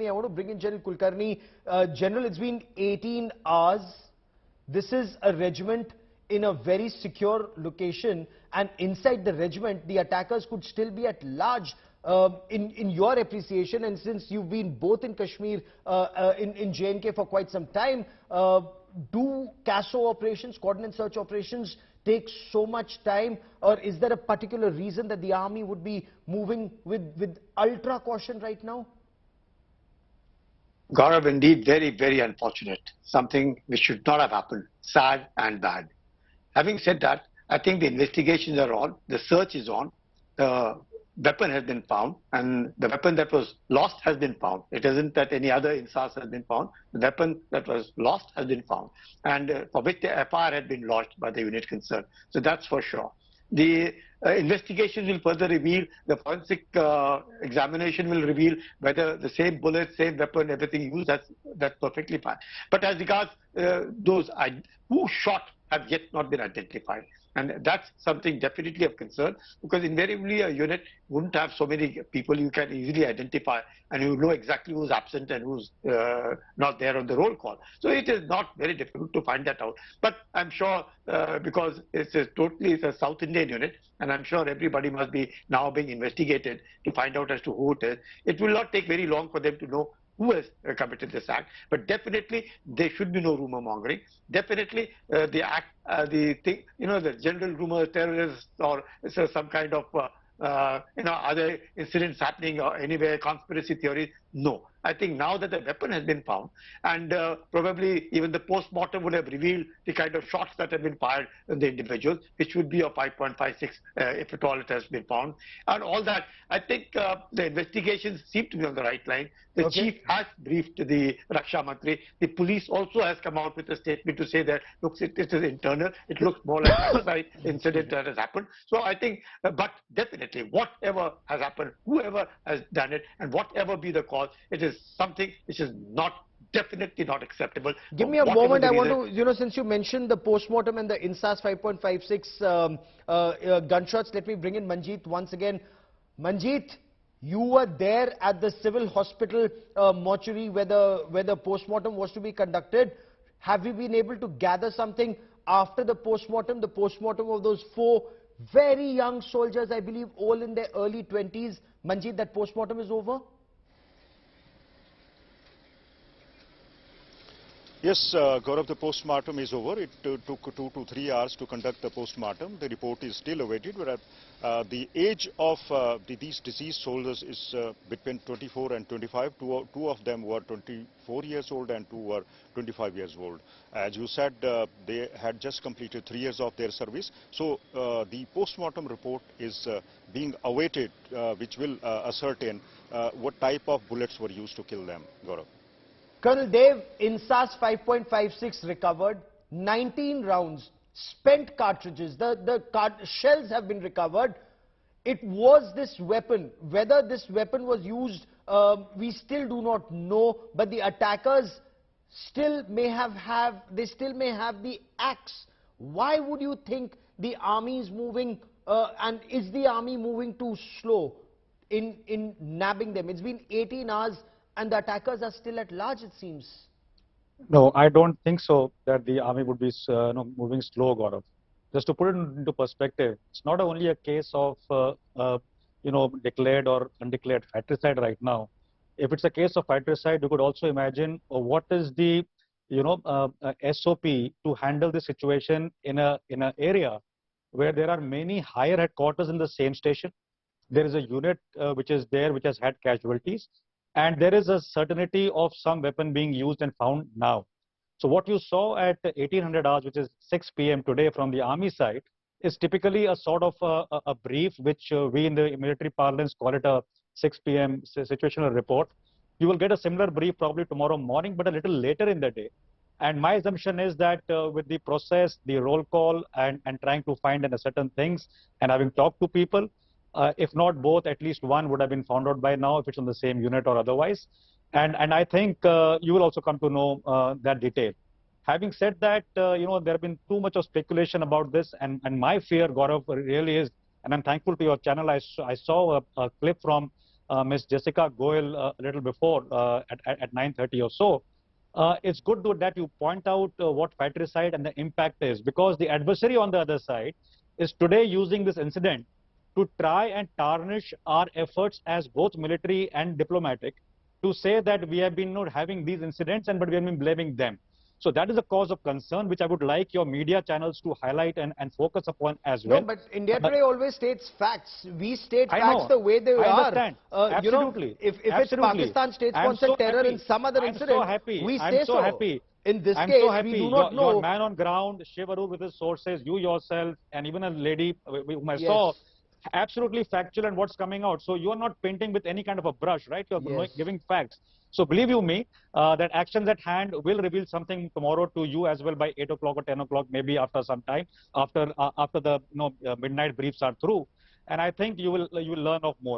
I want to bring in General Kulkarni. General, it's been 18 hours. This is a regiment in a very secure location, and inside the regiment, the attackers could still be at large. In your appreciation, and since you've been both in Kashmir, in J&K for quite some time, do CASO operations, coordinate search operations, take so much time, or is there a particular reason that the army would be moving with ultra caution right now? Gaurav, indeed, very, very unfortunate. Something which should not have happened. Sad and bad. Having said that, I think the investigations are on, the search is on, the weapon has been found, and the weapon that was lost has been found. It isn't that any other instance has been found. The weapon that was lost has been found, and for which the FIR had been lodged by the unit concerned. So that's for sure. The investigation will further reveal, the forensic examination will reveal whether the same bullet, same weapon, everything used, that's perfectly fine. But as regards those who shot have yet not been identified. And that's something definitely of concern, because invariably a unit wouldn't have so many people you can easily identify, and you know exactly who's absent and who's not there on the roll call. So it is not very difficult to find that out. But I'm sure because it's a South Indian unit, and I'm sure everybody must be now being investigated to find out as to who it is. It will not take very long for them to know who has committed this act, but definitely there should be no rumor mongering. Definitely the thing, the general rumor, terrorists or some kind of other incidents happening or anywhere, conspiracy theories. No, I think now that the weapon has been found, and probably even the post-mortem would have revealed the kind of shots that have been fired on the individuals, which would be a 5.56 if at all it has been found. And all that, I think the investigations seem to be on the right line. The chief has briefed the Raksha Mantri. The police also has come out with a statement to say that, look, it is internal. It looks more like a suicide incident that has happened. So I think, but definitely, whatever has happened, whoever has done it, and whatever be the cause, it is something which is definitely not acceptable. Give me a moment. I want to, since you mentioned the post-mortem and the INSAS 5.56 gunshots, let me bring in Manjeet once again. Manjeet, you were there at the civil hospital mortuary where the post-mortem was to be conducted. Have you been able to gather something after the post-mortem of those 4 very young soldiers, I believe all in their early 20s? Manjeet, that post-mortem is over? Yes, Gaurav, the post-mortem is over. It took 2 to 3 hours to conduct the post-mortem. The report is still awaited, but the age of these deceased soldiers is between 24 and 25. Two of them were 24 years old and 2 were 25 years old. As you said, they had just completed 3 years of their service. So the post-mortem report is being awaited, which will ascertain what type of bullets were used to kill them, Gaurav. Colonel Dev, INSAS 5.56 recovered, 19 rounds, spent cartridges, the shells have been recovered. It was this weapon. Whether this weapon was used, we still do not know, but the attackers still may have the axe. Why would you think the army is moving, and is the army moving too slow in nabbing them? It's been 18 hours. And the attackers are still at large, it seems. No, I don't think so that the army would be moving slow, Gaurav. Just to put it into perspective, it's not only a case of declared or undeclared fratricide right now. If it's a case of fratricide, you could also imagine what is the SOP to handle the situation in an area where there are many higher headquarters in the same station. There is a unit which is there which has had casualties. And there is a certainty of some weapon being used and found now. So what you saw at 1800 hours, which is 6 p.m. today from the army side, is typically a sort of a brief, which we in the military parlance call it a 6 p.m. situational report. You will get a similar brief probably tomorrow morning, but a little later in the day. And my assumption is that with the process, the roll call, and trying to find certain things, and having talked to people, if not both, at least one would have been found out by now if it's on the same unit or otherwise. And I think you will also come to know that detail. Having said that, there have been too much of speculation about this, and my fear, Gaurav, really is, and I'm thankful to your channel, I saw a clip from Ms. Jessica Goel a little before at 9:30 or so. It's good that you point out what fratricide and the impact is, because the adversary on the other side is today using this incident to try and tarnish our efforts as both military and diplomatic, to say that we have been not having these incidents but we have been blaming them. So that is a cause of concern which I would like your media channels to highlight and focus upon as well. No, but India Today always states facts. We state I facts know. the way they I are. understand. You know, Absolutely. if it's Absolutely. Pakistan I'm state-sponsored so terror happy. in some other I'm incident, so happy. we I'm say so happy. In this I'm case, so happy. we do not Your know. man on ground, Shivaru with his sources, you yourself, and even a lady whom I Yes. saw, absolutely factual and what's coming out. So you are not painting with any kind of a brush, right? You're Yes. giving facts. So believe you me, that actions at hand will reveal something tomorrow to you as well by 8 o'clock or 10 o'clock, maybe after some time, after the midnight briefs are through. And I think you will learn of more.